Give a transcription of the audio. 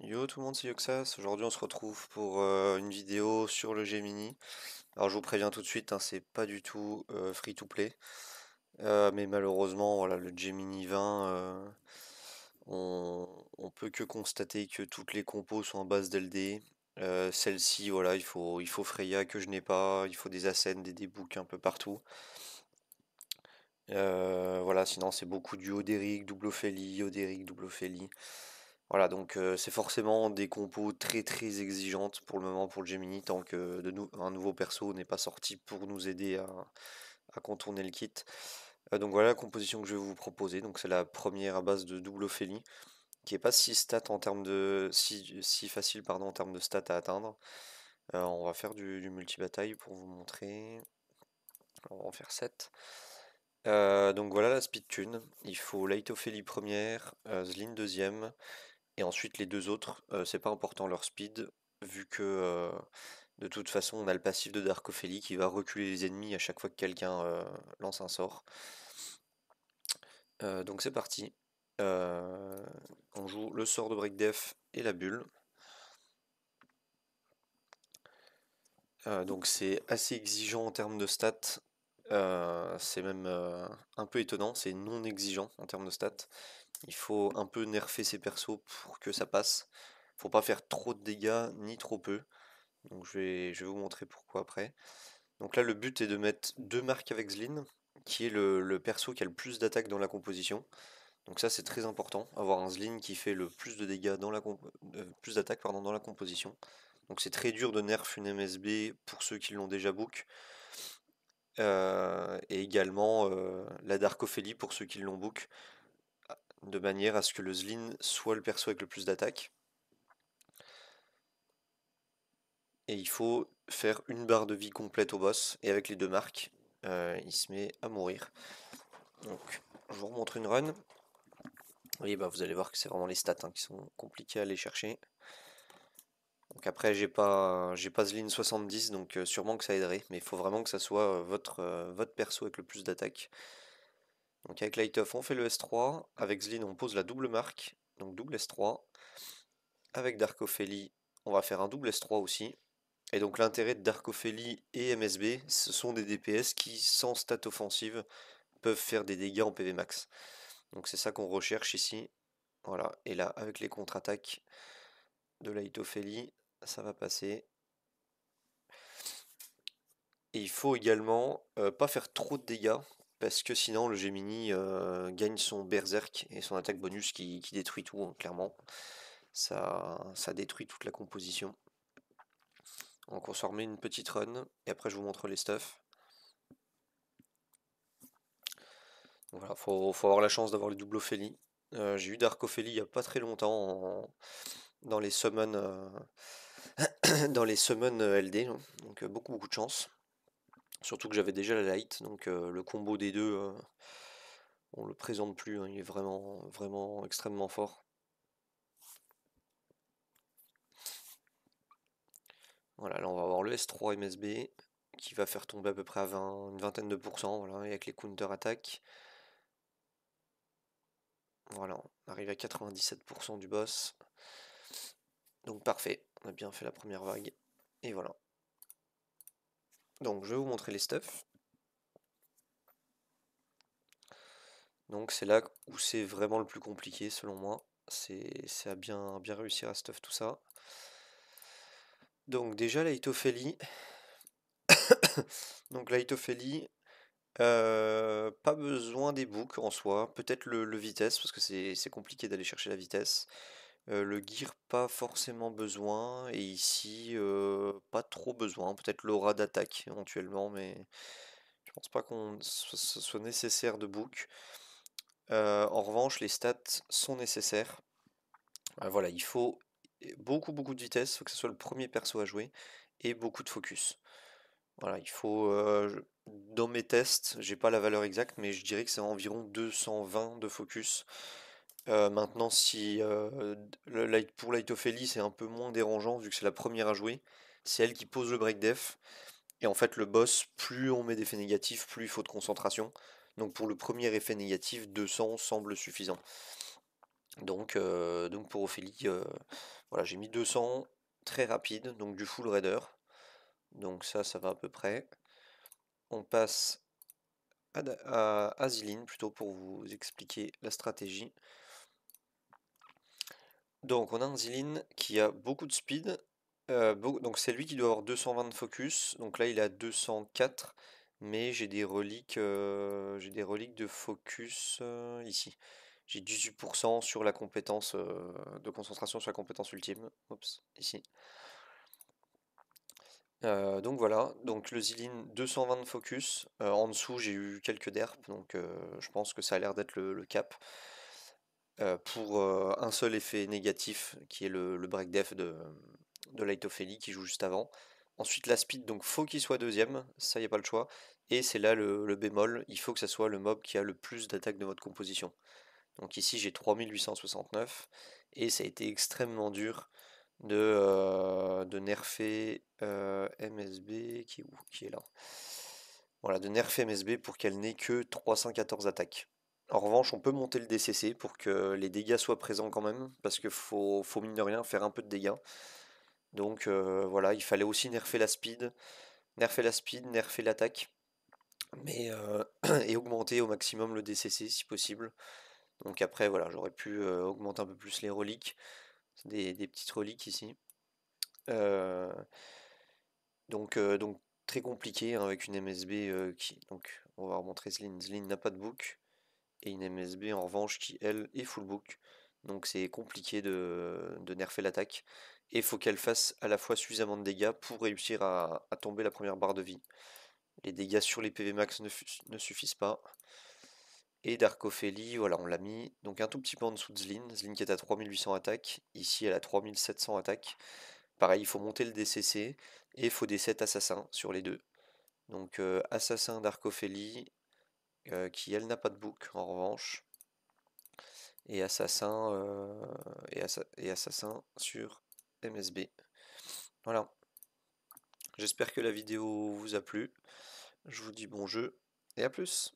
Yo tout le monde, c'est Yoxas. Aujourd'hui, on se retrouve pour une vidéo sur le Gemini. Alors, je vous préviens tout de suite, hein, c'est pas du tout free to play. Mais malheureusement, voilà, le Gemini 20, on peut que constater que toutes les compos sont à base d'LD. Celle-ci, voilà, il faut Freya que je n'ai pas. Il faut des Ascend, des books un peu partout. Voilà, sinon, c'est beaucoup du Oderic, double Ophélie, Oderic, double Ophélie. Voilà, donc c'est forcément des compos très très exigeantes pour le moment pour le Gemini, tant que un nouveau perso n'est pas sorti pour nous aider à contourner le kit. Donc voilà la composition que je vais vous proposer. Donc c'est la première à base de double Ophélie, qui est pas si stat en termes de si facile pardon en termes de stats à atteindre. On va faire du multi-bataille pour vous montrer. On va en faire 7. Donc voilà la speed tune. Il faut Light Ophélie première, Zlin deuxième. Et ensuite, les deux autres, c'est pas important leur speed, vu que de toute façon, on a le passif de Dark Ophélie qui va reculer les ennemis à chaque fois que quelqu'un lance un sort. Donc c'est parti. Euh, on joue le sort de Break Def et la bulle. Donc c'est assez exigeant en termes de stats. C'est même un peu étonnant, c'est non exigeant en termes de stats. Il faut un peu nerfer ses persos pour que ça passe. Faut pas faire trop de dégâts ni trop peu. Donc je vais vous montrer pourquoi après. Donc là le but est de mettre deux marques avec Zlin, qui est le perso qui a le plus d'attaque dans la composition. Donc ça c'est très important, avoir un Zlin qui fait le plus de dégâts dans plus d'attaque pardon dans la composition. Donc c'est très dur de nerf une MSB pour ceux qui l'ont déjà book. Et également la Dark Ophélie pour ceux qui l'ont book, de manière à ce que le Zlin soit le perso avec le plus d'attaque. Et il faut faire une barre de vie complète au boss, et avec les deux marques, il se met à mourir. Donc, je vous remontre une run. Oui, bah vous allez voir que c'est vraiment les stats hein, qui sont compliquées à aller chercher. Donc après, j'ai pas Zlin 70, donc sûrement que ça aiderait, mais il faut vraiment que ça soit votre perso avec le plus d'attaque. Donc avec Light Off, on fait le S3. Avec Zlin, on pose la double marque, donc double S3. Avec Dark Ophélie, on va faire un double S3 aussi. Et donc l'intérêt de Dark Ophélie et MSB, ce sont des DPS qui, sans stat offensive, peuvent faire des dégâts en PV max. Donc c'est ça qu'on recherche ici. Voilà, et là, avec les contre-attaques de Light Ophélie, ça va passer. Et il faut également pas faire trop de dégâts, parce que sinon le Gemini gagne son Berserk et son attaque bonus qui détruit tout, hein, clairement. Ça détruit toute la composition. Donc on se remet une petite run, et après je vous montre les stuffs. Donc voilà, faut avoir la chance d'avoir le double Ophélie. J'ai eu Dark Ophélie il y a pas très longtemps dans les summons, dans les summons LD, donc beaucoup beaucoup de chance. Surtout que j'avais déjà la light, donc le combo des deux, on le présente plus, hein, il est vraiment vraiment extrêmement fort. Voilà, là on va avoir le S3 MSB qui va faire tomber à peu près à une vingtaine de pourcents, voilà, et avec les counter attaques. Voilà, on arrive à 97% du boss. Donc parfait, on a bien fait la première vague. Et voilà. Donc je vais vous montrer les stuffs. Donc c'est là où c'est vraiment le plus compliqué selon moi. C'est à bien réussir à stuff tout ça. Donc déjà la Ophélie. Donc la Ophélie, pas besoin des books en soi. Peut-être le vitesse, parce que c'est compliqué d'aller chercher la vitesse. Le gear, pas forcément besoin. Et ici, pas trop besoin. Peut-être l'aura d'attaque éventuellement, mais je pense pas qu'on ce soit nécessaire de book. En revanche, les stats sont nécessaires. Voilà, il faut beaucoup beaucoup de vitesse, il faut que ce soit le premier perso à jouer, et beaucoup de focus. Voilà, il faut. Dans mes tests, j'ai pas la valeur exacte, mais je dirais que c'est environ 220 de focus. Maintenant, si pour Light Ophélie, c'est un peu moins dérangeant vu que c'est la première à jouer. C'est elle qui pose le break def. Et en fait, le boss, plus on met d'effets négatifs, plus il faut de concentration. Donc pour le premier effet négatif, 200 semble suffisant. Donc pour Ophélie, voilà, j'ai mis 200, très rapide, donc du full raider. Donc ça va à peu près. On passe à Ziline, plutôt pour vous expliquer la stratégie. Donc on a un Ziline qui a beaucoup de speed. Donc c'est lui qui doit avoir 220 de focus. Donc là il a 204. Mais j'ai des reliques de focus ici. J'ai 18% sur la compétence de concentration sur la compétence ultime. Oups, ici. Donc voilà, donc le Ziline 220 de focus. En dessous j'ai eu quelques derp, donc je pense que ça a l'air d'être le cap. Pour un seul effet négatif qui est le break def de Light Ophélie qui joue juste avant. Ensuite la speed, donc faut qu'il soit deuxième, ça y a pas le choix. Et c'est là le bémol, il faut que ça soit le mob qui a le plus d'attaques de votre composition. Donc ici j'ai 3869 et ça a été extrêmement dur de nerfer MSB qui est là. Voilà, de nerfer MSB pour qu'elle n'ait que 314 attaques. En revanche, on peut monter le DCC pour que les dégâts soient présents quand même, parce qu'il faut mine de rien faire un peu de dégâts. Donc voilà, il fallait aussi nerfer l'attaque, mais et augmenter au maximum le DCC si possible. Donc après, voilà, j'aurais pu augmenter un peu plus les reliques. C'est des petites reliques ici. Euh, donc très compliqué hein, avec une MSB qui. Donc on va remontrer Zlin. Zlin n'a pas de book. Et une MSB en revanche qui elle est full book. Donc c'est compliqué de nerfer l'attaque. Et il faut qu'elle fasse à la fois suffisamment de dégâts pour réussir à tomber la première barre de vie. Les dégâts sur les PV max ne suffisent pas. Et Dark Ophélie, voilà, on l'a mis donc un tout petit peu en dessous de Zlin. Zlin qui est à 3800 attaques. Ici elle a 3700 attaques. Pareil, il faut monter le DCC et il faut des 7 assassins sur les deux. Donc assassin d'Arcophélie, qui elle n'a pas de book en revanche, et assassin, et assassin sur MSB. Voilà, j'espère que la vidéo vous a plu. Je vous dis bon jeu et à plus.